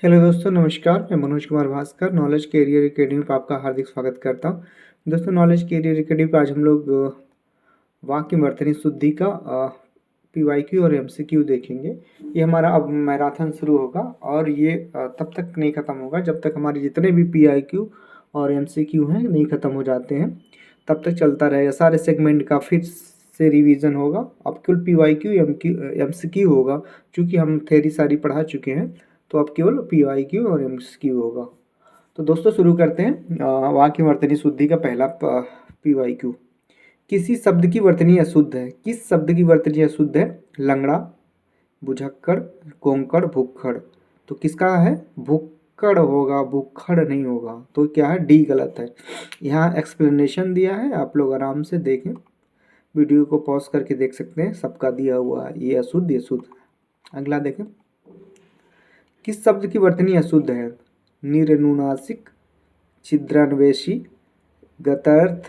Hello दोस्तों, नमस्कार। मैं Manoj Kumar Bhaskar knowledge career academy पर आपका हार्दिक स्वागत करता हूं। दोस्तों, नॉलेज कैरियर एकेडमी पर आज हम लोग वाक्य वर्तनी शुद्धि का पीवाईक्यू और एमसीक्यू देखेंगे। ये हमारा अब मैराथन शुरू होगा और ये तब तक नहीं ख़त्म होगा जब तक हमारे जितने भी पीआईक्यू और एमसीक्यू हैं नहीं ख़त्म हो जाते हैं, तब तक चलता रहेगा। सारे सेगमेंट का फिर से रिवीजन होगा। अब केवल पीवाईक्यू एमसीक्यू होगा, क्योंकि हम थ्योरी सारी पढ़ा चुके हैं, तो अब केवल पीवाईक्यू और एमसीक्यू होगा। तो दोस्तों, शुरू करते हैं। वाक्य वर्तनी शुद्धि का पहला पीवाईक्यू। किसी शब्द की वर्तनी अशुद्ध है। किस शब्द की वर्तनी अशुद्ध है? लंगड़ा, बुझक्कड़, कोंकड़, भुक्खड़। तो किसका है? भुक्कड़ होगा, भुक्खड़ नहीं होगा। तो क्या है? डी गलत है। यहाँ एक्सप्लेनेशन दिया है, आप लोग आराम से देखें, वीडियो को पॉज करके देख सकते हैं, सबका दिया हुआ है। ये अशुद्ध, ये शुद्ध। अगला देखें। किस शब्द की वर्तनी अशुद्ध है? निरनुनासिक, छिद्रान्वेषी, गतर्थ,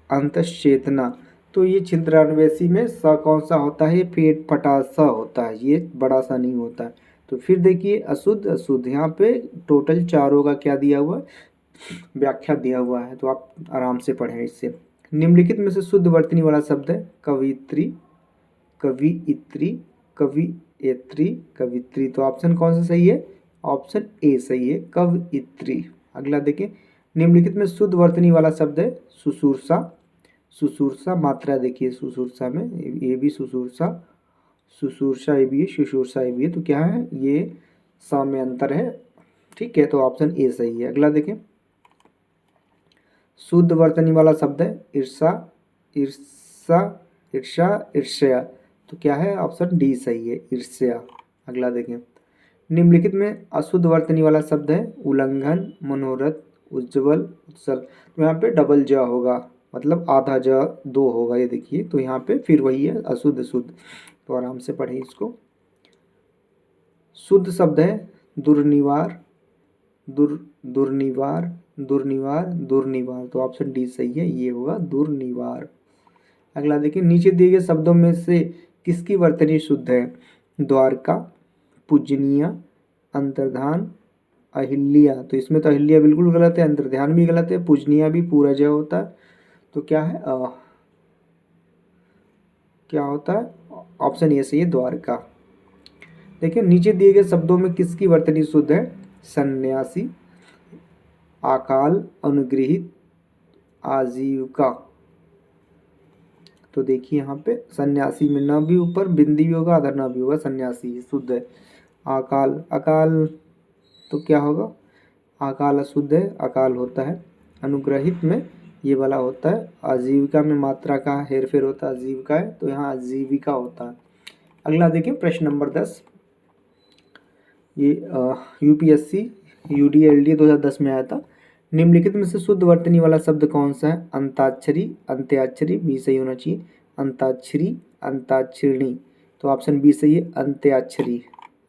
अंतश्चेतना। तो ये छिद्रान्वेषी में स कौन सा होता है? ये पेट फटा सा होता है, ये बड़ा सा नहीं होता है। तो फिर देखिए, अशुद्ध अशुद्ध, यहाँ पे टोटल चारों का क्या दिया हुआ है? व्याख्या दिया हुआ है, तो आप आराम से पढ़ें इससे। निम्नलिखित में से शुद्ध वर्तनी वाला शब्द है कवित्री, कविइत्री, कवियत्री, कवित्री। तो ऑप्शन कौन सा सही है? ऑप्शन ए सही है, कविइत्री। अगला देखिए। निम्नलिखित में शुद्ध वर्तनी वाला शब्द है सुसूरसा। सुसूरसा, मात्रा देखिए सुसूरसा में, ये भी सुसूरसा, सुसूरसा ये भी है, सुसूरसा ये भी है। तो क्या है? ये सा में अंतर है, ठीक है। तो ऑप्शन ए सही है। अगला देखें। शुद्ध वर्तनी वाला शब्द है ईर्षा, ईर्षा, ईर्षा, ईर्ष्या। तो क्या है? ऑप्शन डी सही है, ईर्ष्या। अगला देखें। निम्नलिखित में अशुद्ध वर्तनी वाला शब्द है उल्लंघन, मनोरथ, उज्ज्वल, उत्सल। तो यहाँ पे डबल ज होगा, मतलब आधा ज दो होगा, ये देखिए। तो यहाँ पे फिर वही है, अशुद्ध शुद्ध। तो आराम से पढ़िए इसको। शुद्ध शब्द है दुर्निवार, दुर्निवार, दुर्निवार, दुर्निवार। तो ऑप्शन डी सही है, ये होगा दुर्निवार। अगला देखिए। नीचे दिए गए शब्दों में से किसकी वर्तनी शुद्ध है? द्वारका, पूजनीय, अंतर्धान, अहिल्या। तो इसमें तो अहिल्या बिल्कुल गलत है, अंतर्ध्यान भी गलत है, पूजनीय भी पूरा जय होता है। तो क्या है? क्या होता है? ऑप्शन ए सही है, द्वारका। देखिए, नीचे दिए गए शब्दों में किसकी वर्तनी शुद्ध है? सन्यासी, अकाल, अनुगृहित, आजीविका। तो देखिए यहाँ पे सन्यासी में न भी ऊपर बिंदी भी होगा, अधर न भी होगा, सन्यासी शुद्ध है। अकाल, अकाल तो क्या होगा? अकाल अशुद्ध है, अकाल होता है। अनुग्रहित में ये वाला होता है। आजीविका में मात्रा का हेरफेर होता है, आजीविका है, तो यहाँ आजीविका होता है। अगला देखिए, प्रश्न नंबर 10। ये यूपीएससी यूडीएलडी 2010 में आया था। निम्नलिखित में से शुद्ध वर्तनी वाला शब्द कौन सा है? अंताक्षरी, अंत्याक्षरी, बी सही होना चाहिए। अंताक्षरी, अंताक्षरी। तो ऑप्शन बी सही है, अंत्याक्षरी।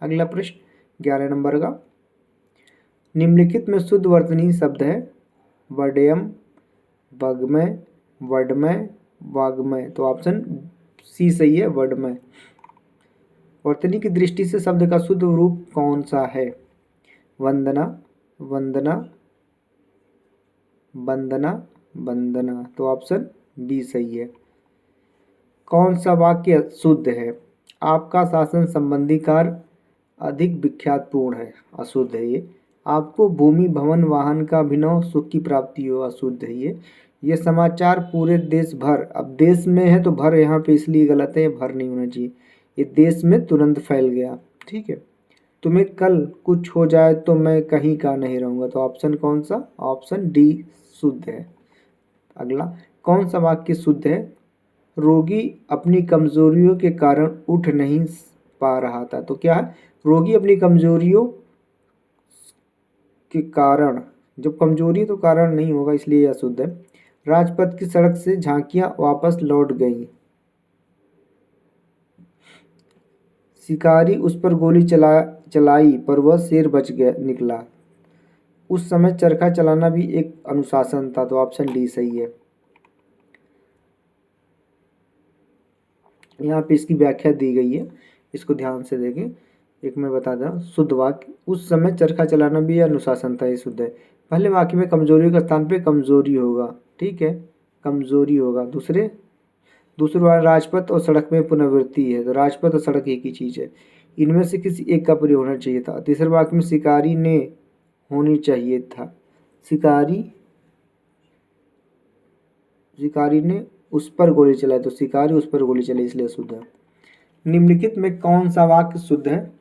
अगला प्रश्न 11 नंबर का। निम्नलिखित में शुद्ध वर्तनी शब्द है वडयम, वगमय, वडमय, वाग्मय। तो ऑप्शन सी सही है, वडमय। वर्तनी की दृष्टि से शब्द का शुद्ध रूप कौन सा है? वंदना, वंदना, वंदना, वंदना। तो ऑप्शन बी सही है। कौन सा वाक्य शुद्ध है? आपका शासन संबंधी कार्य अधिक विख्यातपूर्ण है, अशुद्ध है ये। आपको भूमि, भवन, वाहन का अभिनव सुख की प्राप्ति हो, अशुद्ध है ये समाचार पूरे देश भर, अब देश में है तो भर यहाँ पे इसलिए गलत है, भर नहीं होना चाहिए, ये देश में तुरंत फैल गया, ठीक है। तुम्हें कल कुछ हो जाए तो मैं कहीं का नहीं रहूँगा। तो ऑप्शन कौन सा? ऑप्शन डी शुद्ध है। अगला, कौन सा वाक्य शुद्ध है? रोगी अपनी कमजोरियों के कारण उठ नहीं पा रहा था। तो क्या है? रोगी अपनी कमजोरियों के कारण, जब कमजोरी तो कारण नहीं होगा, इसलिए यह अशुद्ध है। राजपथ की सड़क से झांकियां वापस लौट गईं। शिकारी उस पर गोली चलाई पर वह शेर बच गया निकला। उस समय चरखा चलाना भी एक अनुशासन था। तो ऑप्शन डी सही है। यहाँ पे इसकी व्याख्या दी गई है, इसको ध्यान से देखें। एक मैं बता दूं शुद्ध वाक्य, उस समय चरखा चलाना भी अनुशासन था, ये शुद्ध है। पहले वाक्य में कमजोरी के स्थान पे कमजोरी होगा, ठीक है, कमजोरी होगा। दूसरे वाला राजपथ और सड़क में पुनरावृत्ति है, तो राजपथ और सड़क एक ही चीज़ है। इनमें से किसी एक का प्रयोग होना चाहिए था। तीसरे वाक्य में शिकारी ने होनी चाहिए था, शिकारी शिकारी ने उस पर गोली चलाई, तो शिकारी उस पर गोली चलाई, इसलिए शुद्ध है। निम्नलिखित में कौन सा वाक्य शुद्ध है?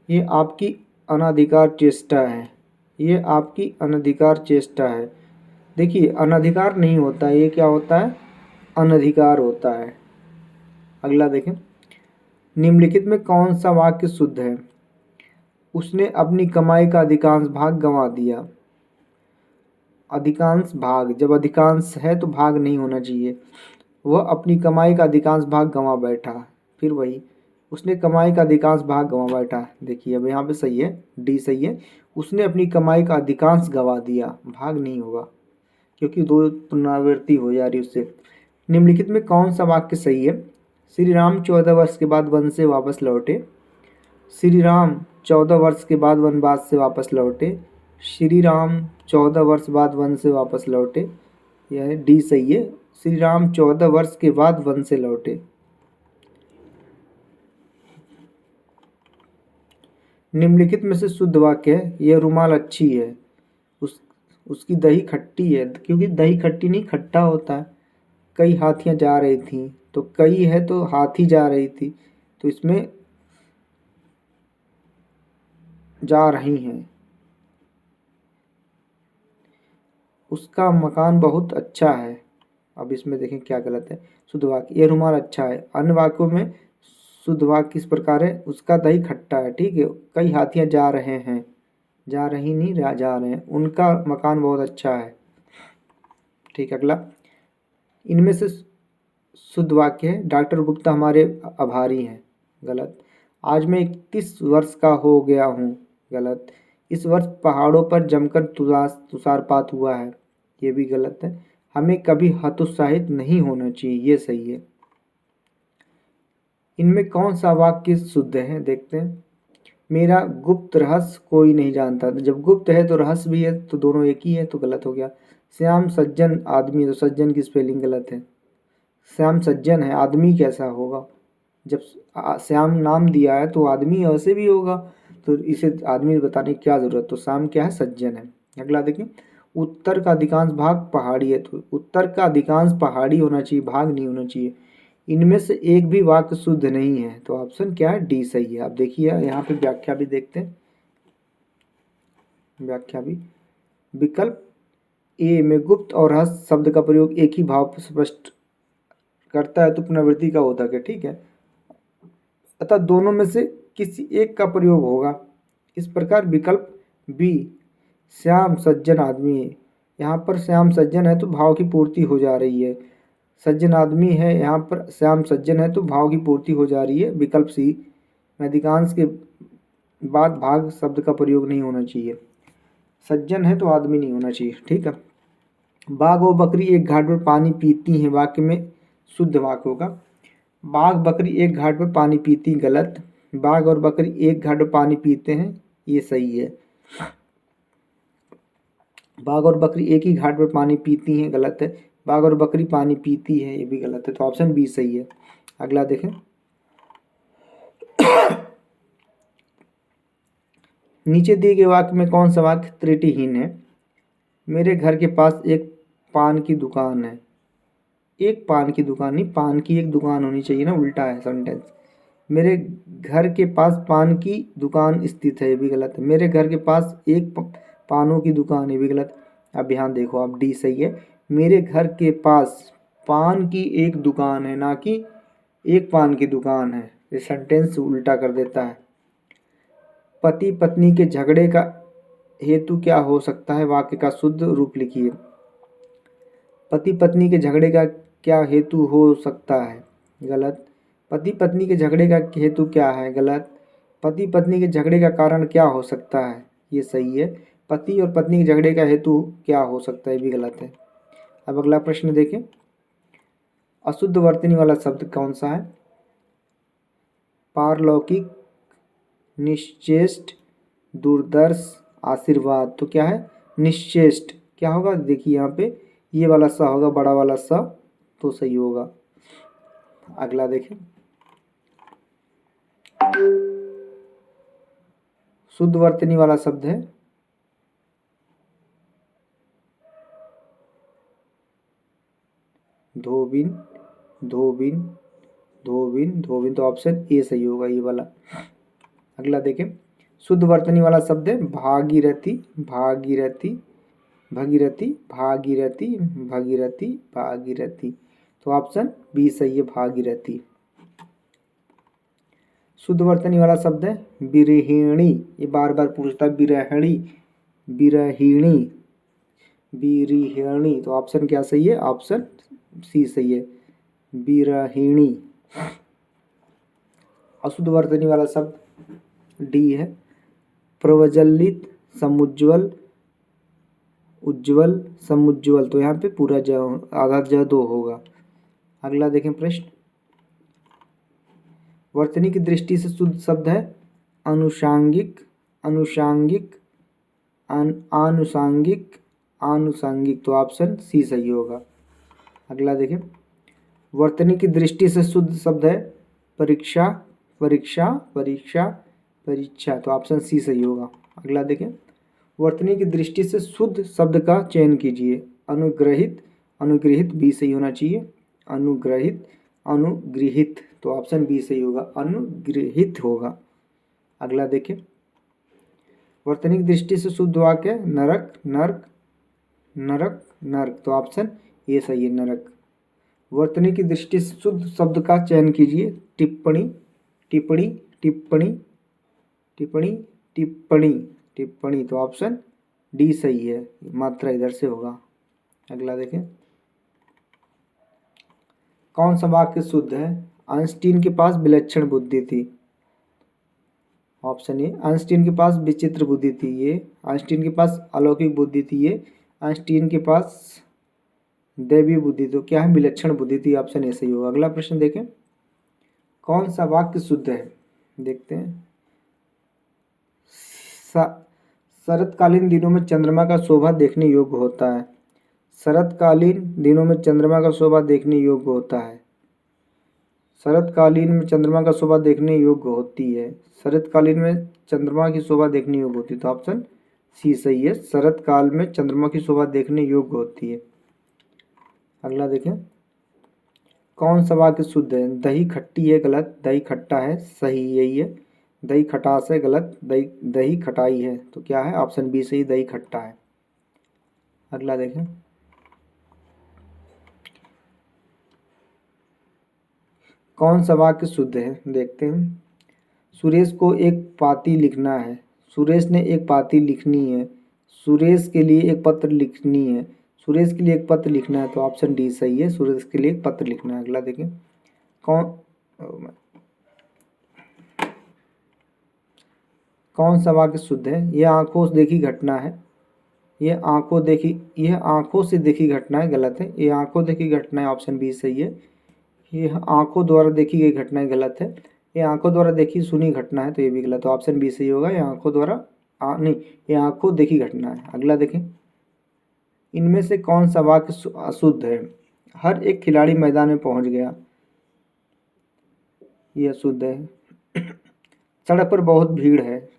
ये आपकी अनधिकार चेष्टा है, ये आपकी अनधिकार चेष्टा है। देखिए अनधिकार नहीं होता है, ये क्या होता है? अनधिकार होता है। अगला देखें, निम्नलिखित में कौन सा वाक्य शुद्ध है? उसने अपनी कमाई का अधिकांश भाग गंवा दिया। अधिकांश भाग, जब अधिकांश है तो भाग नहीं होना चाहिए। वह अपनी कमाई का अधिकांश भाग गंवा बैठा। फिर वही, उसने कमाई का अधिकांश भाग गंवा बैठा। देखिए अब यहाँ पे सही है, डी सही है। उसने अपनी कमाई का अधिकांश गंवा दिया, भाग नहीं होगा क्योंकि दो पुनरावृत्ति हो जा रही उससे। निम्नलिखित में कौन सा वाक्य सही है? श्री राम 14 वर्ष के बाद वन से वापस लौटे। श्री राम 14 वर्ष के बाद वनवास से वापस लौटे। श्री राम 14 वर्ष बाद वन से वापस लौटे। यह डी सही है, श्री राम 14 वर्ष के बाद वन से लौटे। निम्नलिखित में से शुद्ध वाक्य है, यह रुमाल अच्छी है, उसकी दही खट्टी है, क्योंकि दही खट्टी नहीं खट्टा होता है। कई हाथियां जा रही थी, तो कई है तो हाथी जा रही थी, तो इसमें जा रही हैं। उसका मकान बहुत अच्छा है। अब इसमें देखें क्या गलत है। शुद्ध वाक्य, यह रुमाल अच्छा है। अन्य वाक्यों में शुद्ध वाक्य किस प्रकार है? उसका दही खट्टा है, ठीक है। कई हाथियां जा रहे हैं, जा रही नहीं जा रहे हैं। उनका मकान बहुत अच्छा है, ठीक है। अगला, इनमें से शुद्ध वाक्य है, डॉक्टर गुप्ता हमारे आभारी हैं। गलत। आज मैं 31 वर्ष का हो गया हूँ। गलत। इस वर्ष पहाड़ों पर जमकर तुषारपात हुआ है। ये भी गलत है। हमें कभी हतोत्साहित नहीं होना चाहिए, ये सही है। इनमें कौन सा वाक्य शुद्ध है? देखते हैं। मेरा गुप्त रहस्य कोई नहीं जानता। जब गुप्त है तो रहस्य भी है, तो दोनों एक ही है, तो गलत हो गया। श्याम सज्जन आदमी, तो सज्जन की स्पेलिंग गलत है। श्याम सज्जन है, आदमी कैसा होगा? जब श्याम नाम दिया है तो आदमी ऐसे भी होगा, तो इसे आदमी बताने की क्या ज़रूरत? तो श्याम क्या है? सज्जन है। अगला देखिए, उत्तर का अधिकांश भाग पहाड़ी है, तो उत्तर का अधिकांश पहाड़ी होना चाहिए, भाग नहीं होना चाहिए। इनमें से एक भी वाक्य शुद्ध नहीं है, तो ऑप्शन क्या है? डी सही है। आप देखिए यहाँ पे व्याख्या भी देखते हैं, व्याख्या भी। विकल्प ए में गुप्त और रहस्य शब्द का प्रयोग एक ही भाव स्पष्ट करता है, तो पुनरावृत्ति का होता है, ठीक है। अतः दोनों में से किसी एक का प्रयोग होगा। इस प्रकार विकल्प बी, श्याम सज्जन आदमी है, यहाँ पर श्याम सज्जन है तो भाव की पूर्ति हो जा रही है। सज्जन आदमी है, यहाँ पर श्याम सज्जन है तो भाव की पूर्ति हो जा रही है। विकल्प सी में अधिकांश के बाद भाग शब्द का प्रयोग नहीं होना चाहिए। सज्जन है तो आदमी नहीं होना चाहिए, ठीक है। बाघ और बकरी एक घाट पर पानी पीती हैं, वाक्य में शुद्ध वाक्य होगा। बाघ बकरी एक घाट पर पानी पीती, गलत। बाघ और बकरी एक घाट पर पानी पीते हैं, ये सही है। बाघ और बकरी एक ही घाट पर पानी पीती हैं, गलत है। बाघ और बकरी पानी पीती है, ये भी गलत है, तो ऑप्शन बी सही है। अगला देखें, नीचे दिए गए वाक्य में कौन सा वाक्य त्रुटिहीन है? मेरे घर के पास एक पान की दुकान है। एक पान की दुकान नहीं, पान की एक दुकान होनी चाहिए ना, उल्टा है सेंटेंस। मेरे घर के पास पान की दुकान स्थित है, ये भी गलत है। मेरे घर के पास एक पानों की दुकान है, ये भी गलत। अब ध्यान देखो, आप डी सही है। मेरे घर के पास पान की एक दुकान है, ना कि एक पान की दुकान है। ये सेंटेंस उल्टा कर देता है। पति पत्नी के झगड़े का हेतु क्या हो सकता है? वाक्य का शुद्ध रूप लिखिए। पति पत्नी के झगड़े का क्या हेतु हो सकता है? गलत। पति पत्नी के झगड़े का हेतु क्या है? गलत। पति पत्नी के झगड़े का कारण क्या हो सकता है? ये सही है। पति और पत्नी के झगड़े का हेतु क्या हो सकता है? ये भी गलत है। अब अगला प्रश्न देखें, अशुद्ध वर्तनी वाला शब्द कौन सा है? पारलौकिक, निश्चेष्ट, दूरदर्श, आशीर्वाद। तो क्या है निश्चेष्ट। क्या होगा देखिए यहाँ पे ये वाला सा होगा, बड़ा वाला सा, तो सही होगा। अगला देखें, शुद्ध वर्तनी वाला शब्द है धोबिन, धोबिन, धोबिन, धोबिन। तो ऑप्शन ए सही होगा ये वाला। अगला देखें, शुद्ध वर्तनी वाला शब्द है भागीरथी, भागीरथी, भगीरथी, भागीरथी, भगीरथी, भागीरथी। तो ऑप्शन बी सही है भागीरथी। शुद्ध वर्तनी वाला शब्द है बिरहिणी। ये बार बार पूछता है बिरहिणी, बिरहिणी, बिरहिणी। तो ऑप्शन क्या सही है, ऑप्शन सी सही है बिरहिणी। अशुद्ध वर्तनी वाला शब्द डी है प्रवज्वलित, समुज्वल, उज्ज्वल, समुज्वल। तो यहाँ पे पूरा ज आधा ज दो होगा। अगला देखें प्रश्न, वर्तनी की दृष्टि से शुद्ध शब्द है अनुषांगिक, अनुषांगिक, आनुषांगिक, आनुषांगिक। तो ऑप्शन सी सही होगा। अगला देखें, वर्तनी की दृष्टि से शुद्ध शब्द है परीक्षा, परीक्षा, परीक्षा, परीक्षा। तो ऑप्शन सी सही होगा। अगला देखें, वर्तनी की दृष्टि से शुद्ध शब्द का चयन कीजिए। अनुग्रहित, अनुगृहित बी सही होना चाहिए। अनुग्रहित, अनुगृहित। तो ऑप्शन बी सही होगा, अनुगृहित होगा। अगला देखें, वर्तनी की दृष्टि से शुद्ध वाक्य नरक, नर्क, नरक, नर्क। तो ऑप्शन ए सही है नरक। वर्तनी की दृष्टि से शुद्ध शब्द का चयन कीजिए टिप्पणी, टिप्पणी, टिप्पणी, टिप्पणी, टिप्पणी, टिप्पणी। तो ऑप्शन डी सही है, मात्रा इधर से होगा। अगला देखें, कौन सा वाक्य शुद्ध है? आइंस्टीन के पास विलक्षण बुद्धि थी। ऑप्शन ए आइंस्टीन के पास विचित्र बुद्धि थी, ये आइंस्टीन के पास अलौकिक बुद्धि थी, ये आइंस्टीन के पास दैवी बुद्धि। तो क्या है विलक्षण बुद्धि थी। ऑप्शन ए सही होगा। अगला प्रश्न देखें, कौन सा वाक्य शुद्ध है? देखते हैं, शरतकालीन दिनों में चंद्रमा का शोभा देखने योग्य होता है। शरतकालीन दिनों में चंद्रमा का शोभा देखने योग्य होता है। शरतकालीन में चंद्रमा का शोभा देखने योग्य होती है। शरतकालीन में चंद्रमा की शोभा देखने योग्य होती है। तो ऑप्शन सी सही है, शरतकाल में चंद्रमा की शोभा देखने योग्य होती है। अगला देखें, कौन सा वाक्य शुद्ध है? दही खट्टी है, गलत। दही खट्टा है, सही यही है। दही खटास है, गलत। दही दही खटाई है। तो क्या है, ऑप्शन बी सही, दही खट्टा है। अगला देखें, कौन सा वाक्य शुद्ध है? देखते हैं, सुरेश को एक पाती लिखना है। सुरेश ने एक पाती लिखनी है। सुरेश के लिए एक पत्र लिखनी है। सुरेश के लिए एक पत्र लिखना है। तो ऑप्शन डी सही है, सुरेश के लिए एक पत्र लिखना है। अगला देखें, कौन सा वाक्य शुद्ध है? यह आंखों से देखी घटना है। यह आंखों से देखी घटना है, गलत है। यह आंखों देखी घटना है, ऑप्शन बी सही है। यह आंखों द्वारा देखी गई घटना है, गलत है। ये आंखों द्वारा देखी सुनी घटना है, तो ये भी गलत है। ऑप्शन बी सही होगा, ये आंखों द्वारा नहीं, ये आंखों देखी घटना है। अगला देखें, इनमें से कौन सा वाक्य अशुद्ध है? हर एक खिलाड़ी मैदान में पहुंच गया, ये अशुद्ध है। सड़क पर बहुत भीड़ है।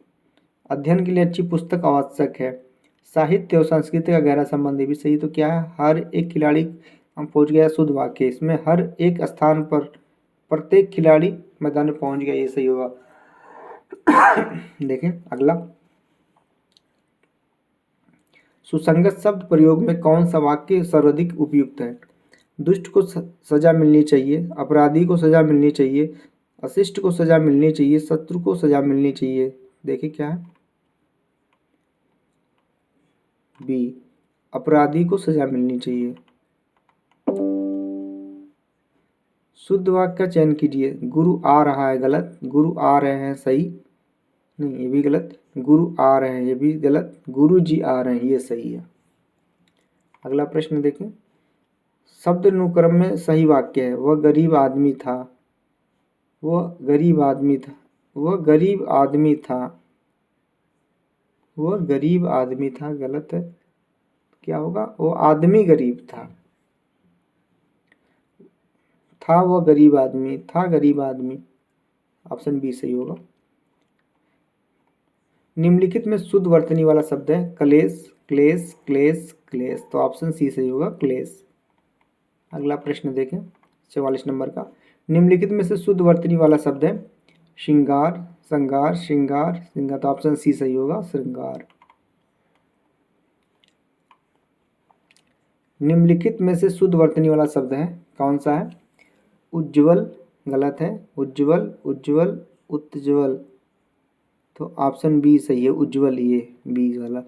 अध्ययन के लिए अच्छी पुस्तक आवश्यक है। साहित्य और संस्कृति का गहरा संबंध, ये भी सही। तो क्या है, हर एक खिलाड़ी हम पहुंच गया, शुद्ध वाक्य। इसमें हर एक स्थान पर प्रत्येक खिलाड़ी मैदान में पहुंच गया, ये सही होगा। देखें अगला, सुसंगत शब्द प्रयोग में कौन सा वाक्य सर्वाधिक उपयुक्त है? दुष्ट को सजा मिलनी चाहिए, अपराधी को सजा मिलनी चाहिए, अशिष्ट को सजा मिलनी चाहिए, शत्रु को सजा मिलनी चाहिए। देखिए क्या है, बी अपराधी को सजा मिलनी चाहिए। शुद्ध वाक्य का चयन कीजिए। गुरु आ रहा है, गलत। गुरु आ रहे हैं, सही नहीं, ये भी गलत। गुरु आ रहे हैं, ये भी गलत। गुरु जी आ रहे हैं, ये सही है। अगला प्रश्न देखें, शब्द अनुक्रम में सही वाक्य है। वह गरीब आदमी था, वह गरीब आदमी था, वह गरीब आदमी था। वह गरीब आदमी था, गलत है। क्या होगा? वो आदमी गरीब था। था वह गरीब आदमी, था गरीब आदमी। ऑप्शन बी सही होगा। निम्नलिखित में शुद्ध वर्तनी वाला शब्द है कलेश, क्लेश, क्लेश, क्लेश। तो ऑप्शन सी सही होगा, क्लेश। अगला प्रश्न देखें 44 नंबर का। निम्नलिखित में से शुद्ध वर्तनी वाला शब्द है श्रृंगार, श्रृंगार, श्रृंगार, श्रृंगार। तो ऑप्शन सी सही होगा, श्रृंगार। निम्नलिखित में से शुद्ध वर्तनी वाला शब्द है कौन सा है? उज्ज्वल, गलत है। उज्ज्वल, उज्ज्वल, उज्ज्वल। तो ऑप्शन बी सही है, उज्ज्वल, ये बी वाला।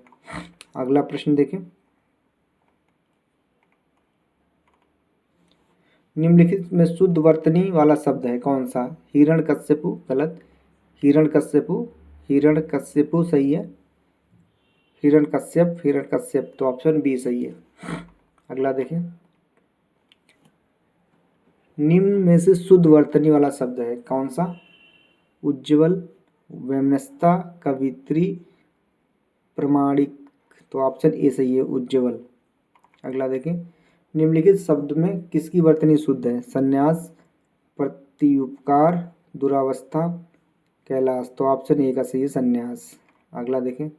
अगला प्रश्न देखें। निम्नलिखित में शुद्ध वर्तनी वाला शब्द है कौन सा? हिरण्यकश्यपु, गलत। हिरण्यकश्यपु, हिरण्यकश्यपु सही है। हिरण्यकश्यप, हिरण्यकश्यप। तो ऑप्शन बी सही है। अगला देखें। निम्न में से शुद्ध वर्तनी वाला शब्द है कौन सा? उज्ज्वल, वैमनस्यता, कवित्री, प्रमाणिक। तो ऑप्शन ए सही है, उज्ज्वल। अगला देखें। निम्नलिखित शब्द में किसकी वर्तनी शुद्ध है? संन्यास, प्रत्युपकार, दुरावस्था, कैलाश। तो ऑप्शन ए का सही है, संन्यास। अगला देखें।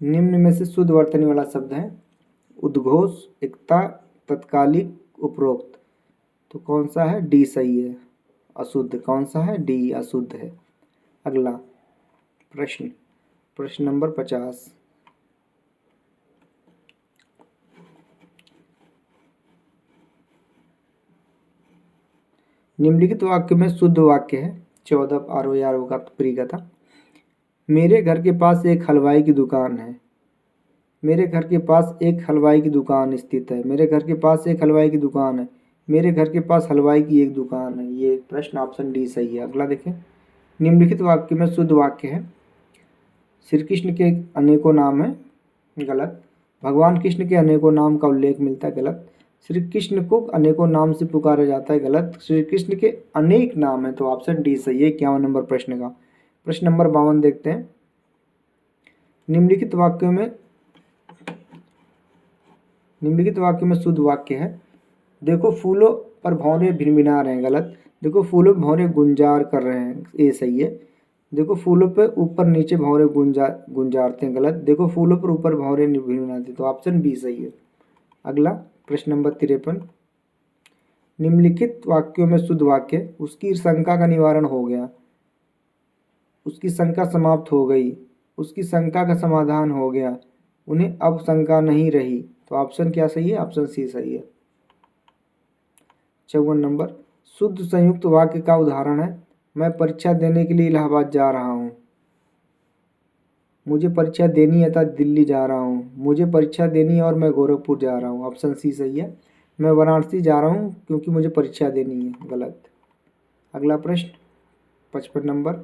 निम्न में से शुद्ध वर्तनी वाला शब्द है उद्घोष, एकता, तत्कालिक, उपरोक्त। तो कौन सा है? डी सही है, अशुद्ध। कौन सा है? डी, अशुद्ध है। अगला प्रश्न, प्रश्न नंबर 50। निम्नलिखित वाक्य में शुद्ध वाक्य है 14 आरो यारो का प्री का था। मेरे घर के पास एक हलवाई की दुकान है। मेरे घर के पास एक हलवाई की दुकान स्थित है। मेरे घर के पास एक हलवाई की दुकान है। मेरे घर के पास हलवाई की एक दुकान है। ये प्रश्न ऑप्शन डी सही है। अगला देखें। निम्नलिखित वाक्य में शुद्ध वाक्य है श्री कृष्ण के अनेकों नाम है, गलत। भगवान कृष्ण के अनेकों नाम का उल्लेख मिलता है, गलत। श्री कृष्ण को अनेकों नाम से पुकारा जाता है, गलत। श्री कृष्ण के अनेक नाम है। तो ऑप्शन डी सही है 51 नंबर प्रश्न का। प्रश्न नंबर 52 देखते हैं। निम्नलिखित वाक्यों में शुद्ध वाक्य है देखो फूलों पर भौरे भिनभिना रहे हैं, गलत। देखो फूलों पर भौरे गुंजार कर रहे हैं, ये सही है। देखो फूलों पर ऊपर नीचे भौरे गुंजारते हैं, गलत। देखो फूलों पर ऊपर भौरे भिनभिनाते। तो ऑप्शन बी सही है। अगला प्रश्न नंबर 53। निम्नलिखित वाक्यों में शुद्ध वाक्य उसकी शंका का निवारण हो गया, उसकी शंका समाप्त हो गई, उसकी शंका का समाधान हो गया, उन्हें अब शंका नहीं रही। तो ऑप्शन क्या सही है? ऑप्शन सी सही है। 54 नंबर। शुद्ध संयुक्त वाक्य का उदाहरण है मैं परीक्षा देने के लिए इलाहाबाद जा रहा हूँ। मुझे परीक्षा देनी है था दिल्ली जा रहा हूँ। मुझे परीक्षा देनी है और मैं गोरखपुर जा रहा हूँ। ऑप्शन सी सही है। मैं वाराणसी जा रहा हूँ क्योंकि मुझे परीक्षा देनी है, गलत। अगला प्रश्न 55 नंबर।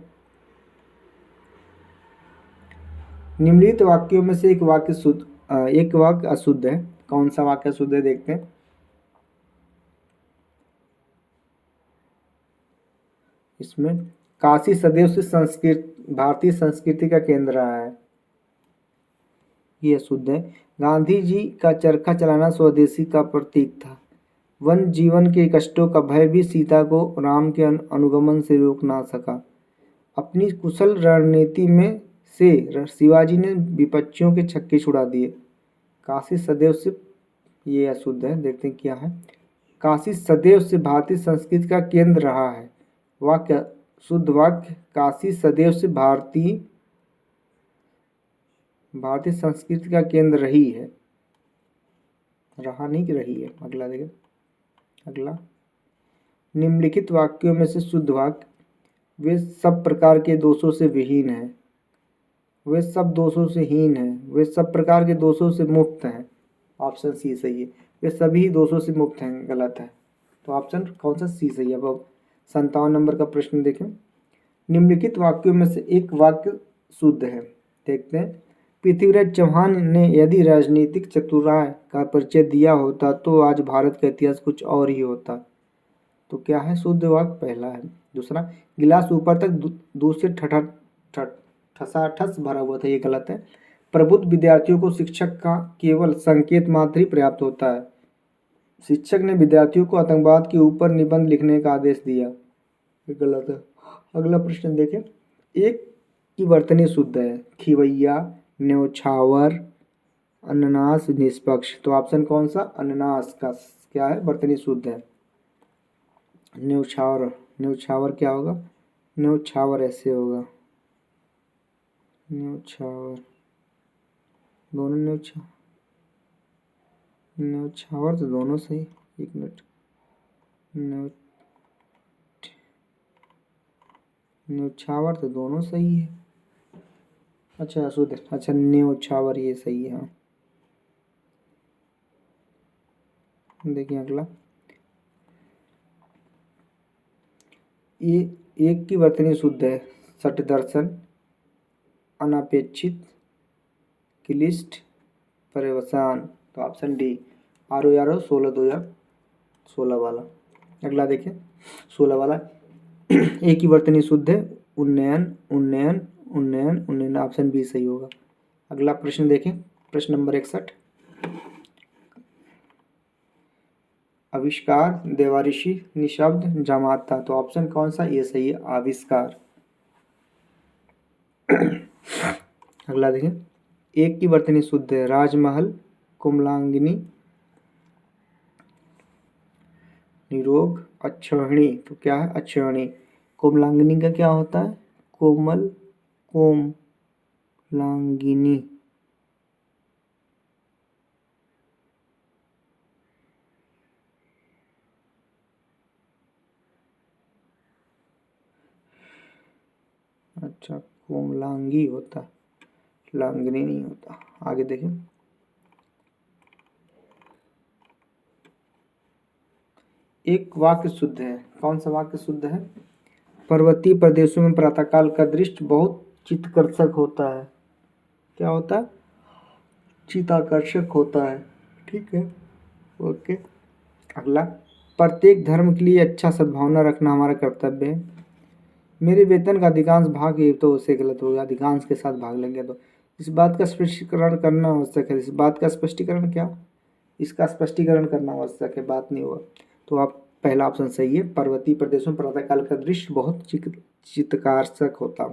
निम्नलिखित वाक्यों में से एक वाक्य अशुद्ध है। कौन सा वाक्य अशुद्ध है देखते हैं। इसमें काशी सदैव से भारतीय संस्कृति का केंद्र रहा है, ये अशुद्ध है। गांधी जी का चरखा चलाना स्वदेशी का प्रतीक था। वन जीवन के कष्टों का भय भी सीता को राम के अनुगमन से रोक ना सका। अपनी कुशल रणनीति में से शिवाजी ने विपक्षियों के छक्के छुड़ा दिए। काशी सदैव से, ये अशुद्ध है, देखते हैं क्या है। काशी सदैव से भारतीय संस्कृति का केंद्र रहा है। वाक्य शुद्ध वाक्य काशी सदैव से भारतीय संस्कृति का केंद्र रही है, रहा नहीं कि रही है। अगला देखें। अगला निम्नलिखित वाक्यों में से शुद्ध वाक्य वे सब प्रकार के दोषों से विहीन है, वे सब दोषों से हीन है, वे सब प्रकार के दोषों से मुक्त हैं। ऑप्शन सी सही है। वे सभी दोषों से मुक्त हैं, गलत है। तो ऑप्शन कौन सा? सी सही है। अब 57 नंबर का प्रश्न देखें। निम्नलिखित वाक्यों में से एक वाक्य शुद्ध है, देखते हैं। पृथ्वीराज चौहान ने यदि राजनीतिक चतुराई का परिचय दिया होता तो आज भारत का इतिहास कुछ और ही होता। तो क्या है शुद्ध वाक्य? पहला है। दूसरा, गिलास ऊपर तक दूध से ठसाठस भरा हुआ था, ये गलत है। प्रबुद्ध विद्यार्थियों को शिक्षक का केवल संकेत मात्र ही पर्याप्त होता है। शिक्षक ने विद्यार्थियों को आतंकवाद के ऊपर निबंध लिखने का आदेश दिया, ये गलत है। अगला प्रश्न देखें, एक की वर्तनी शुद्ध है, खिवैया, न्यौछावर, अननास, निष्पक्ष। तो ऑप्शन कौन सा अननास का क्या है, वर्तनी शुद्ध है। न्यौछावर, न्यौछावर क्या होगा, न्यौछावर ऐसे होगा, न्यौछावर, दोनों न्यौछावर तो दोनों सही। एक मिनट, न्यौछावर तो दोनों सही है। अच्छा शुद्ध, अच्छा न्यौछावर ये सही है। हाँ देखिए अगला, ये एक की वर्तनी शुद्ध है, सट दर्शन, अनापेक्षित, क्लिष्ट, पर्यवसान। तो ऑप्शन डी, आरो यारो 16 वाला। अगला देखें 16 वाला, एक की वर्तनी शुद्ध है, उन्नयन, उन्नयन, उन्नयन, उन्नयन। ऑप्शन बी सही होगा। अगला प्रश्न देखें, प्रश्न नंबर 61, आविष्कार, देवाऋषि, निशब्द, जामाता। तो ऑप्शन कौन सा ये सही है, आविष्कार। अगला देखें, एक की वर्तनी शुद्ध है, राजमहल, कोमलांगिनी, निरोग, अक्षौहिणी। तो क्या है अक्षौहिणी। कोमलांगिनी का क्या होता है, कोमल, कोमलांगिनी। अच्छा कोमलांगी होता है, लांगनी नहीं होता। आगे देखें, एक वाक्य शुद्ध है, कौन सा वाक्य शुद्ध है, पर्वतीय प्रदेशों में प्रातःकाल का दृश्य बहुत चित्ताकर्षक होता है। क्या होता है, चित्ताकर्षक होता है। ठीक है, ओके। अगला, प्रत्येक धर्म के लिए अच्छा सद्भावना रखना हमारा कर्तव्य है। मेरे वेतन का अधिकांश भाग, ये तो उससे गलत हो गया, अधिकांश के साथ भाग लग गया। तो इस बात का स्पष्टीकरण करना आवश्यक है। इस बात का स्पष्टीकरण क्या, इसका स्पष्टीकरण करना आवश्यक है, बात नहीं हुआ। तो आप पहला ऑप्शन सही है, पर्वतीय प्रदेशों में प्रातःकाल का दृश्य बहुत चित्ताकर्षक होता।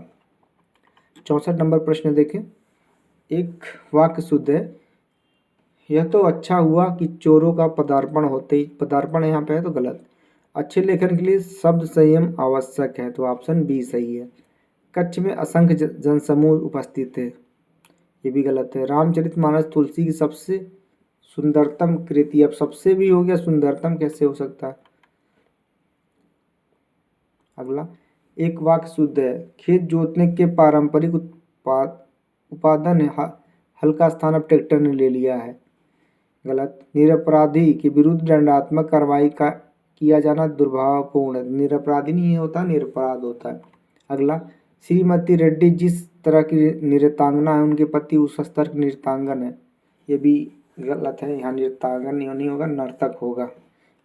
64 नंबर प्रश्न देखें, एक वाक्य शुद्ध है, यह तो अच्छा हुआ कि चोरों का पदार्पण होते ही, पदार्पण यहाँ पे है तो गलत। अच्छे लेखन के लिए शब्द संयम आवश्यक है। तो ऑप्शन बी सही है। कच्छ में असंख्य जनसमूह उपस्थित थे, ये भी गलत है। रामचरितमानस तुलसी की सबसे सुंदरतम कृति। अब सबसे भी हो गया, सुंदरतम कैसे हो सकता है। अगला, एक वाक्य शुद्ध है, खेत जोतने के पारंपरिक उपादान हल का स्थान अब ट्रैक्टर ने ले लिया है, गलत। निरपराधी के विरुद्ध दंडात्मक कार्रवाई का किया जाना दुर्भावपूर्ण है। निरपराधी नहीं होता, निरपराध होता है। अगला, श्रीमती रेड्डी जिस तरह की नृत्यांगना है, उनके पति उस स्तर के नृत्यांगन है, ये भी गलत है। यहाँ नृत्यांगन नहीं होगा, नर्तक होगा।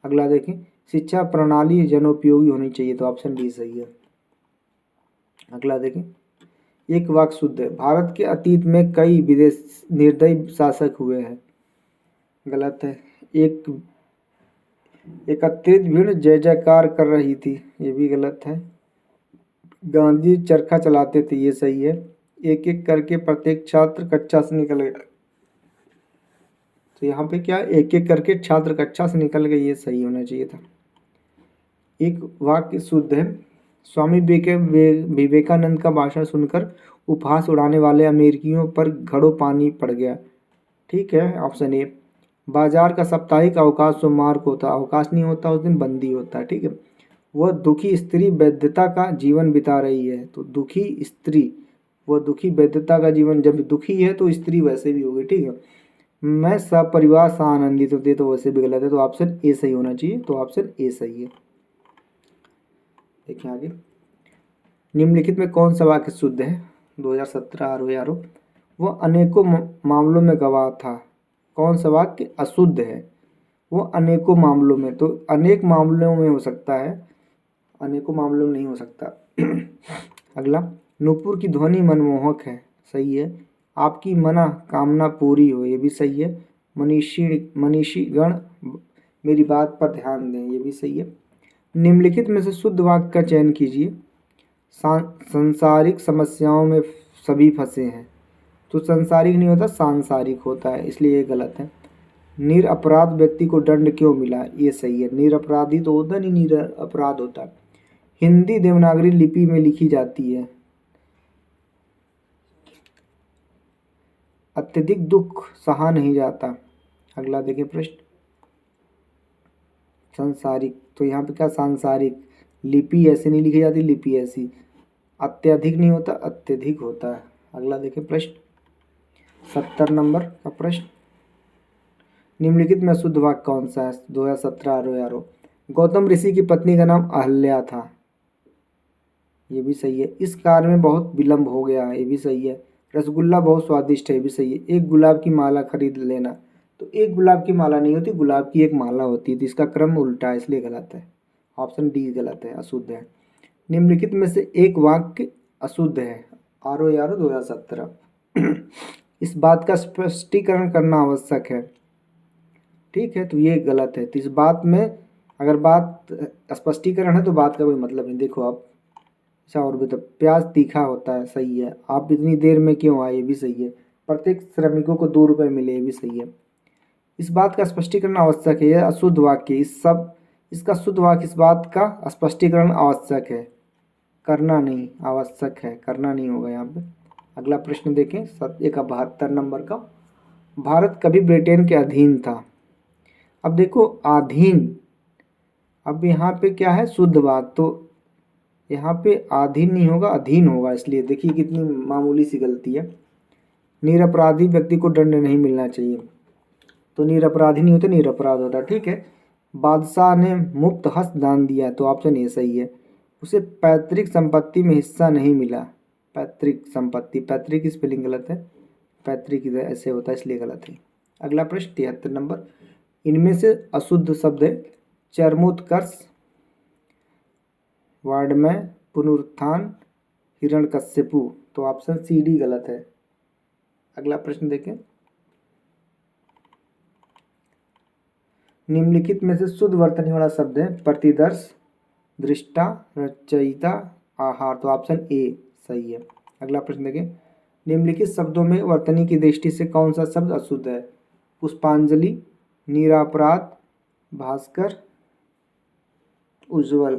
अगला देखें, शिक्षा प्रणाली जनोपयोगी होनी चाहिए। तो ऑप्शन डी सही है। अगला देखें, एक वाक्य शुद्ध है, भारत के अतीत में कई विदेश निर्दयी शासक हुए हैं, गलत है। एक एकत्रित भीड़ जय जयकार कर रही थी, ये भी गलत है। गांधी चरखा चलाते थे, ये सही है। एक एक करके प्रत्येक छात्र कक्षा से निकल गया, तो यहाँ पे क्या, एक एक करके छात्र कक्षा से निकल गए, ये सही होना चाहिए था। एक वाक्य शुद्ध है, स्वामी विवेकानंद का भाषण सुनकर उपहास उड़ाने वाले अमेरिकियों पर घड़ों पानी पड़ गया। ठीक है, ऑप्शन ए। बाजार का साप्ताहिक अवकाश सोमवार को होता, अवकाश नहीं होता उस दिन, बंदी होता है। ठीक है, वह दुखी स्त्री वैधता का जीवन बिता रही है। तो दुखी स्त्री, वह दुखी वैधता का जीवन, जब दुखी है तो स्त्री वैसे भी होगी। ठीक है, मैं सपरिवार सा आनंदित होती है, तो वैसे भी गलत है। तो ऑप्शन ए सही होना चाहिए। तो ऑप्शन ए सही है। देखिए आगे, निम्नलिखित में कौन सा वाक्य शुद्ध है, 2017 आरो यारो, वह अनेकों मामलों में गवाह था। कौन सा वाक्य अशुद्ध है, वो अनेकों मामलों में, तो अनेक मामलों में हो सकता है, अनेकों मामलों में नहीं हो सकता। अगला, नूपुर की ध्वनि मनमोहक है, सही है। आपकी मना कामना पूरी हो, ये भी सही है। मनीषीगण मेरी बात पर ध्यान दें, ये भी सही है। निम्नलिखित में से शुद्ध वाक्य का चयन कीजिए। सांसारिक समस्याओं में सभी फंसे हैं, तो सांसारिक नहीं होता, सांसारिक होता है, इसलिए ये गलत है। निरपराध व्यक्ति को दंड क्यों मिला, ये सही है। निरपराधी तो होता नहीं, निरपराध होता है। हिंदी देवनागरी लिपि में लिखी जाती है। अत्यधिक दुख सहा नहीं जाता। अगला देखिए प्रश्न, सांसारिक, तो यहाँ पे क्या सांसारिक, लिपि ऐसे नहीं लिखी जाती, लिपि ऐसी। अत्यधिक नहीं होता, अत्यधिक होता है। अगला देखिए प्रश्न 70 नंबर का प्रश्न, निम्नलिखित में शुद्ध वाक्य कौन सा है? 2017 आरो। गौतम ऋषि की पत्नी का नाम अहल्या था, ये भी सही है। इस कार्य में बहुत विलंब हो गया, ये भी सही है। रसगुल्ला बहुत स्वादिष्ट है, ये भी सही है। एक गुलाब की माला खरीद लेना, तो एक गुलाब की माला नहीं होती, गुलाब की एक माला होती है, तो इसका क्रम उल्टा है, इसलिए गलत है। ऑप्शन डी गलत है, अशुद्ध है। निम्नलिखित में से एक वाक्य अशुद्ध है। आरो 2017। इस बात का स्पष्टीकरण करना आवश्यक है, ठीक है, तो ये गलत है। तो इस बात में अगर बात स्पष्टीकरण है तो बात का कोई मतलब नहीं। देखो आप, अच्छा और भी, तो प्याज तीखा होता है, सही है। आप इतनी देर में क्यों आए, ये भी सही है। प्रत्येक श्रमिकों को 2 रुपये मिले, ये भी सही है। इस बात का स्पष्टीकरण आवश्यक है, यह अशुद्ध वाक्य, इसका शुद्ध वाक्य इस बात का स्पष्टीकरण आवश्यक है, करना नहीं, आवश्यक है, करना नहीं होगा यहाँ पे। अगला प्रश्न देखें 72 नंबर का, भारत कभी ब्रिटेन के अधीन था। अब देखो अधीन, अब यहाँ पे क्या है, शुद्ध बात, तो यहाँ पे अधीन नहीं होगा, अधीन होगा, इसलिए देखिए कितनी मामूली सी गलती है। निरपराधी व्यक्ति को दंड नहीं मिलना चाहिए, तो निरपराधी नहीं होता, निरपराध होता, ठीक है। बादशाह ने मुफ्त हस्त दान दिया, तो ऑप्शन ए सही है। उसे पैतृक संपत्ति में हिस्सा नहीं मिला। पैतृक संपत्ति, पैतृक की स्पेलिंग गलत है, पैतृक इधर ऐसे होता है, इसलिए गलत है। अगला प्रश्न 73 नंबर, इनमें से अशुद्ध शब्द है चरमोत्कर्ष, वाड्मय, पुनरुत्थान, हिरण्यकश्यपु, तो ऑप्शन सी डी गलत है। अगला प्रश्न देखें, निम्नलिखित में से शुद्ध वर्तनी वाला शब्द है प्रतिदर्श, दृष्टा, रचयिता, आहार, तो ऑप्शन ए सही है। अगला प्रश्न देखें, निम्नलिखित शब्दों में वर्तनी की दृष्टि से कौन सा शब्द अशुद्ध है? पुष्पांजलि, निरापराध, भास्कर, उज्जवल,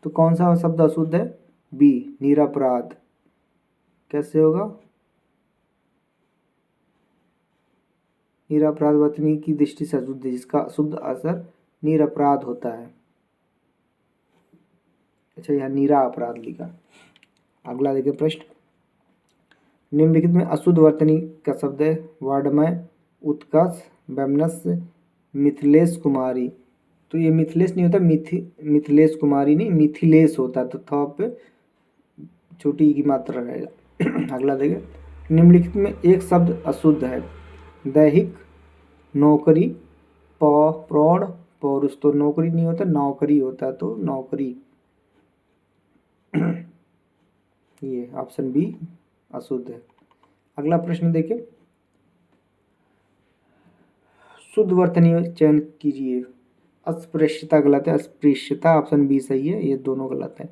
तो कौन सा शब्द अशुद्ध है? बी निरापराध। कैसे होगा? निरापराध वर्तनी की दृष्टि से अशुद्ध, जिसका शुद्ध असर निरपराध होता है। अच्छा, यहाँ नीरा अपराध लिखा। अगला देखिए प्रश्न, निम्नलिखित में अशुद्ध वर्तनी का शब्द है वाड्मय, उत्कर्ष, वैमनस्य, मिथिलेश कुमारी, तो ये मिथिलेश नहीं होता, मिथिलेश कुमारी नहीं, मिथिलेश होता, तो था पे छोटी की मात्रा रहेगा। अगला देखिए, निम्नलिखित में एक शब्द अशुद्ध है दैहिक, नौकरी, प्रौढ़, पौरुष, तो नौकरी नहीं होता, नौकरी होता, तो नौकरी, ये ऑप्शन बी अशुद्ध है। अगला प्रश्न देखिए, शुद्ध वर्तनी चयन कीजिए। अस्पृश्यता गलत है, अस्पृश्यता ऑप्शन बी सही है, ये दोनों गलत है।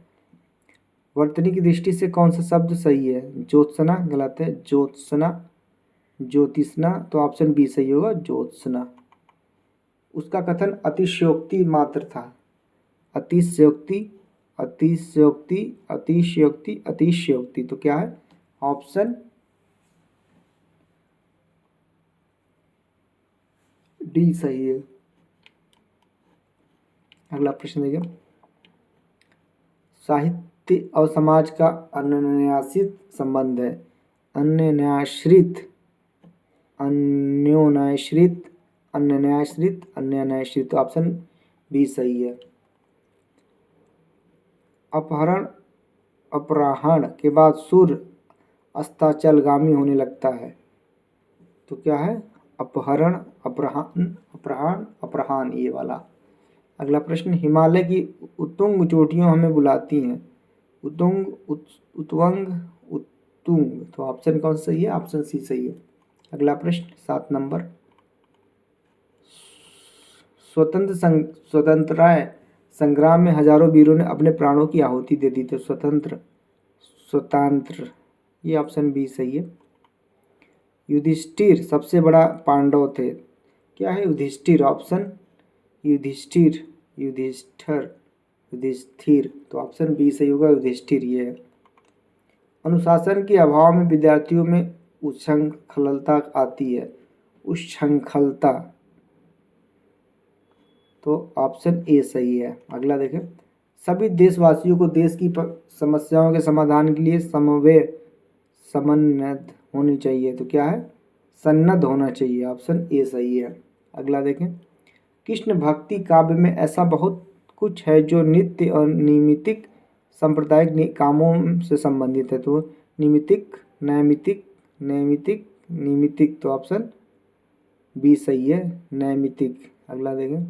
वर्तनी की दृष्टि से कौन सा शब्द सही है? ज्योत्सना गलत है, ज्योत्सना, ज्योतिषना, तो ऑप्शन बी सही होगा, ज्योत्सना। उसका कथन अतिशयोक्ति मात्र था, अतिशयोक्ति, अतिशयोक्ति, अतिशयोक्ति, अतिशयोक्ति, तो क्या है? ऑप्शन डी सही है। अगला प्रश्न देखिए, साहित्य और समाज का अन्योन्याश्रित संबंध है। अन्योन्याश्रित, अन्योन्याश्रित, अन्योन्याश्रित, अन्योन्याश्रित, तो ऑप्शन बी सही है। अपहरण, अपराहण के बाद सूर्य अस्ताचलगामी होने लगता है, तो क्या है? अपहरण, अपराहन, अपराहन, अपराहन, ये वाला। अगला प्रश्न, हिमालय की उत्तुंग चोटियों हमें बुलाती हैं। उत्तुंग, उत्तवंग, उत्तुंग, तो ऑप्शन कौन सा सही है? ऑप्शन सी सही है। अगला प्रश्न 7 नंबर, स्वतंत्रता संग्राम में हजारों वीरों ने अपने प्राणों की आहुति दे दी। तो स्वतंत्र, ये ऑप्शन बी सही है। युधिष्ठिर सबसे बड़ा पांडव थे। क्या है? युधिष्ठिर, ऑप्शन युधिष्ठिर, युधिष्ठर, युधिष्ठिर, तो ऑप्शन बी सही होगा, युधिष्ठिर ये है। अनुशासन के अभाव में विद्यार्थियों में उच्छृंखलता आती है। उच्छृंखलता, तो ऑप्शन ए सही है। अगला देखें, सभी देशवासियों को देश की समस्याओं के समाधान के लिए समन्वित होनी चाहिए। तो क्या है? सन्नद्ध होना चाहिए, ऑप्शन ए सही है। अगला देखें, कृष्ण भक्ति काव्य में ऐसा बहुत कुछ है जो नित्य और नैमित्तिक सांप्रदायिक कामों से संबंधित है। तो निमित्तिक, नैमित्तिक, नैमित्तिक, निमित्तिक, तो ऑप्शन बी सही है, नैमित्तिक। अगला देखें,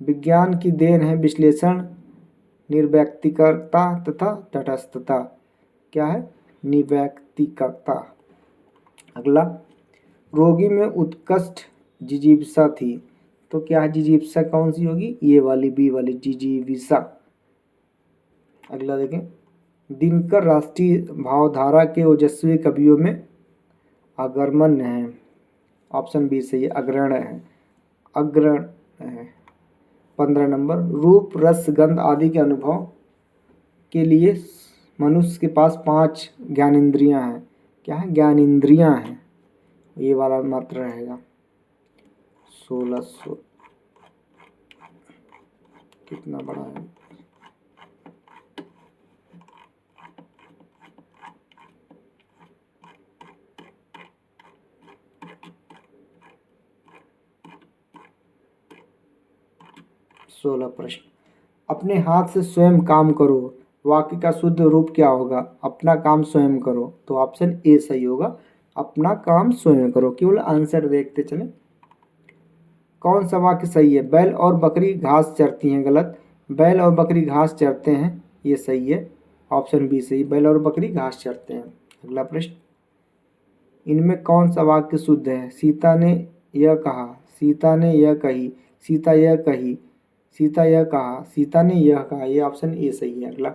विज्ञान की देन है विश्लेषण, निर्व्यक्तिकता तथा तटस्थता। क्या है? निर्व्यक्तिकता। अगला, रोगी में उत्कृष्ट जिजीविषा थी। तो क्या है? जिजीविषा कौन सी होगी? ये वाली, बी वाली, जिजीविषा। अगला देखें, दिनकर राष्ट्रीय भावधारा के ओजस्वी कवियों में अग्रगण्य है। ऑप्शन बी सही है, अग्रगण्य है, अग्रगण्य है। 15 नंबर, रूप, रस, गंध आदि के अनुभव के लिए मनुष्य के पास 5 ज्ञानेंद्रियां हैं। क्या है? ज्ञानेंद्रियां हैं, ये वाला मात्र रहेगा। 1600 कितना बड़ा है? सोलह प्रश्न, अपने हाथ से स्वयं काम करो, वाक्य का शुद्ध रूप क्या होगा? अपना काम स्वयं करो, तो ऑप्शन ए सही होगा, अपना काम स्वयं करो। केवल आंसर देखते चले। कौन सा वाक्य सही है? बैल और बकरी घास चरती हैं। गलत। बैल और बकरी घास चरते हैं, ये सही है, ऑप्शन बी सही, बैल और बकरी घास चरते हैं। अगला प्रश्न, इनमें कौन सा वाक्य शुद्ध है? सीता ने यह कहा, सीता ने यह कही, सीता यह कही, सीता यह कहा, सीता ने यह कहा, ये ऑप्शन ए सही है। अगला,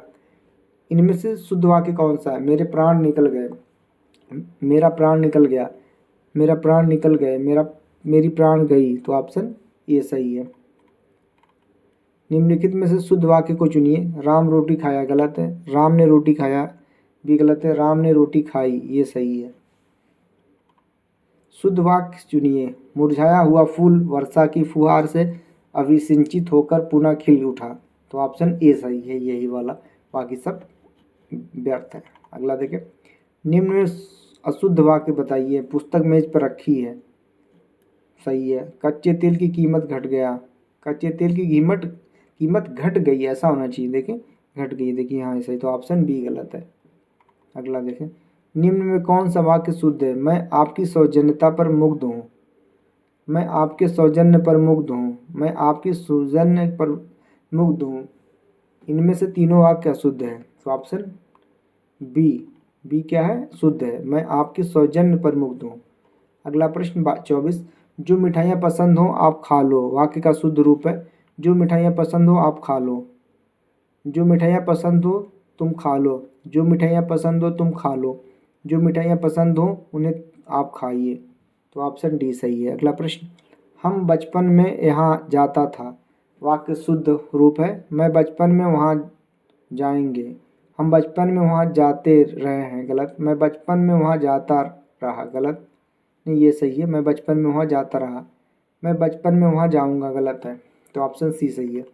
इनमें से शुद्ध वाक्य कौन सा है? मेरे प्राण निकल गए, मेरा प्राण निकल गया, मेरा प्राण निकल गए, मेरी प्राण गई, तो ऑप्शन ए सही है। निम्नलिखित में से शुद्ध वाक्य को चुनिए। राम रोटी खाया, गलत है। राम ने रोटी खाया, भी गलत है। राम ने रोटी खाई, ये सही है। शुद्ध वाक्य चुनिए। मुरझाया हुआ फूल वर्षा की फुहार से अभिसिंचित होकर पुनः खिल उठा, तो ऑप्शन ए सही है, यही वाला, बाकी सब व्यर्थ है। अगला देखें, निम्न में अशुद्ध वाक्य बताइए। पुस्तक मेज पर रखी है, सही है। कच्चे तेल की कीमत घट गया, कच्चे तेल की कीमत घट गई, ऐसा होना चाहिए, देखें घट गई, देखिए हाँ सही, तो ऑप्शन बी गलत है। अगला देखें, निम्न में कौन सा वाक्य शुद्ध है? मैं आपकी सौजन्यता पर मुग्ध हूँ, मैं आपके सौजन्य पर मुग्ध हूँ, मैं आपकी सौजन्य पर मुग्ध हूँ। इनमें से तीनों वाक्य अशुद्ध है, तो ऑप्शन बी क्या है? शुद्ध है, मैं आपके सौजन्य पर मुग्ध हूँ। अगला प्रश्न 24, जो मिठाइयाँ पसंद हो आप खा लो, वाक्य का शुद्ध रूप है जो मिठाइयाँ पसंद हो आप खा लो, जो मिठाइयाँ पसंद हो तुम खा लो, जो मिठाइयाँ पसंद हो तुम खा लो, जो मिठाइयाँ पसंद हो उन्हें आप खाइए, तो ऑप्शन डी सही है। अगला प्रश्न, हम बचपन में यहाँ जाता था, वाक्य शुद्ध रूप है मैं बचपन में वहाँ जाएंगे, हम बचपन में वहाँ जाते रहे हैं, गलत। मैं बचपन में वहाँ जाता रहा, गलत। नहीं, ये सही है, मैं बचपन में वहाँ जाता रहा, मैं बचपन में वहाँ जाऊँगा, गलत है, तो ऑप्शन सी सही है।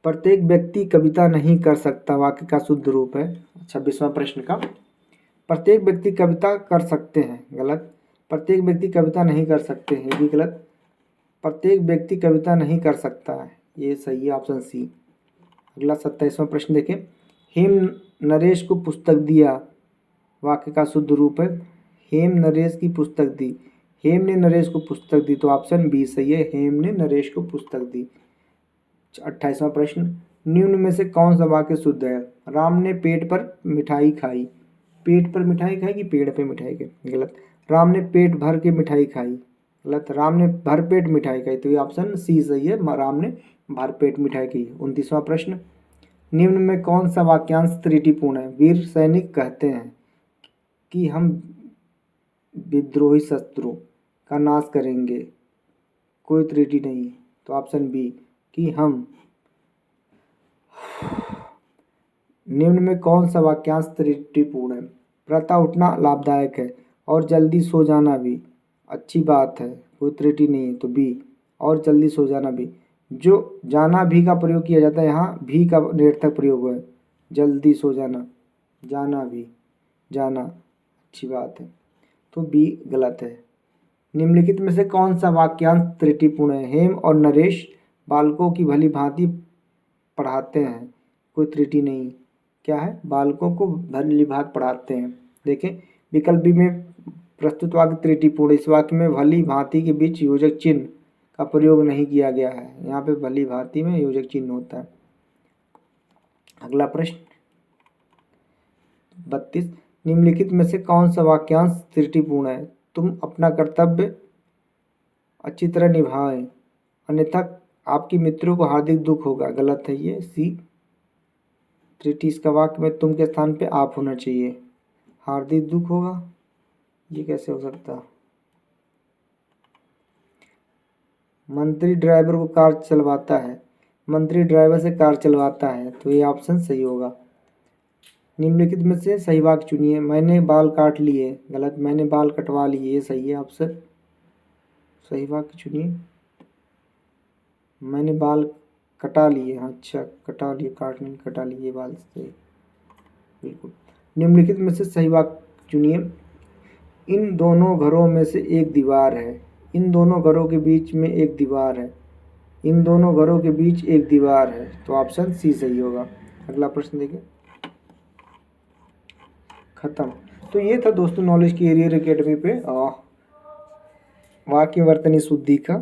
प्रत्येक व्यक्ति कविता नहीं कर सकता, वाक्य का शुद्ध रूप है। 26वां प्रश्न का, प्रत्येक व्यक्ति कविता कर सकते हैं, गलत। प्रत्येक व्यक्ति कविता नहीं कर सकते हैं, ये भी गलत। प्रत्येक व्यक्ति कविता नहीं कर सकता है, ये सही है, ऑप्शन सी। अगला 27वां प्रश्न देखें, हेम नरेश को पुस्तक दिया, वाक्य का शुद्ध रूप है हेम नरेश की पुस्तक दी, हेम ने नरेश को पुस्तक दी, तो ऑप्शन बी सही है, हेम ने नरेश को पुस्तक दी। 28वां प्रश्न, निम्न में से कौन सा वाक्य शुद्ध है? राम ने पेट पर मिठाई खाई। पेट पर मिठाई खाई कि पेड़ पे मिठाई खाई? गलत। राम ने पेट भर के मिठाई खाई। गलत। राम ने भरपेट मिठाई खाई, तो ये ऑप्शन सी सही है, राम ने भरपेट मिठाई खाई। 29वां प्रश्न, निम्न में कौन सा वाक्यांश त्रुटिपूर्ण है? वीर सैनिक कहते हैं कि हम विद्रोही शत्रु का नाश करेंगे, कोई त्रुटि नहीं, तो ऑप्शन बी कि हम। निम्न में कौन सा वाक्यांश त्रुटिपूर्ण है? प्रातः उठना लाभदायक है और जल्दी सो जाना भी अच्छी बात है, कोई त्रुटि नहीं है, तो बी और जल्दी सो जाना भी। जो जाना भी का प्रयोग किया जाता है, यहाँ भी का निरर्थक प्रयोग हुआ है, जल्दी सो जाना, जाना भी, जाना अच्छी बात है, तो बी गलत है। निम्नलिखित में से कौन सा वाक्यांश त्रुटिपूर्ण है? हेम और नरेश बालकों की भली भांति पढ़ाते हैं, कोई त्रुटि नहीं। क्या है? बालकों को भली भांति पढ़ाते हैं। देखें, विकल्प बी में प्रस्तुत वाक्य त्रुटिपूर्ण। इस वाक्य में भली भांति के बीच योजक चिन्ह का प्रयोग नहीं किया गया है, यहाँ पे भली भांति में योजक चिन्ह होता है। अगला प्रश्न 32, निम्नलिखित में से कौन सा वाक्यांश त्रुटिपूर्ण है? तुम अपना कर्तव्य अच्छी तरह निभाएं, अन्यथा आपके मित्रों को हार्दिक दुख होगा। गलत है ये, सी त्रुटि। इसका वाक्य में तुम के स्थान पे आप होना चाहिए, हार्दिक दुख होगा, ये कैसे हो सकता? मंत्री ड्राइवर को कार चलवाता है, मंत्री ड्राइवर से कार चलवाता है, तो ये ऑप्शन सही होगा। निम्नलिखित में से सही वाक्य चुनिए। मैंने बाल काट लिए। गलत। मैंने बाल कटवा लिए, ये सही है ऑप्शन। सही वाक्य चुनिए। मैंने बाल कटा लिए। अच्छा, कटा लिए, काट नहीं, कटा लिए बाल से, बिल्कुल। निम्नलिखित में से सही वाक्य चुनिए। इन दोनों घरों में से एक दीवार है, इन दोनों घरों के बीच में एक दीवार है, इन दोनों घरों के बीच एक दीवार है, तो ऑप्शन सी सही होगा। अगला प्रश्न देखिए। खत्म। तो ये था दोस्तों नॉलेज की एरियर एकेडमी पे वाक्य वर्तनी शुद्धि का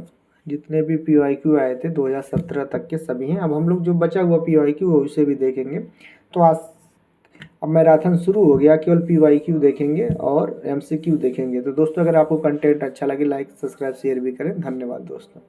जितने भी PYQ आए थे 2017 तक के सभी हैं। अब हम लोग जो बचा हुआ PYQ है उसे भी देखेंगे। तो आज अब मैराथन शुरू हो गया, केवल PYQ देखेंगे और MCQ देखेंगे। तो दोस्तों अगर आपको कंटेंट अच्छा लगे, लाइक सब्सक्राइब शेयर भी करें। धन्यवाद दोस्तों।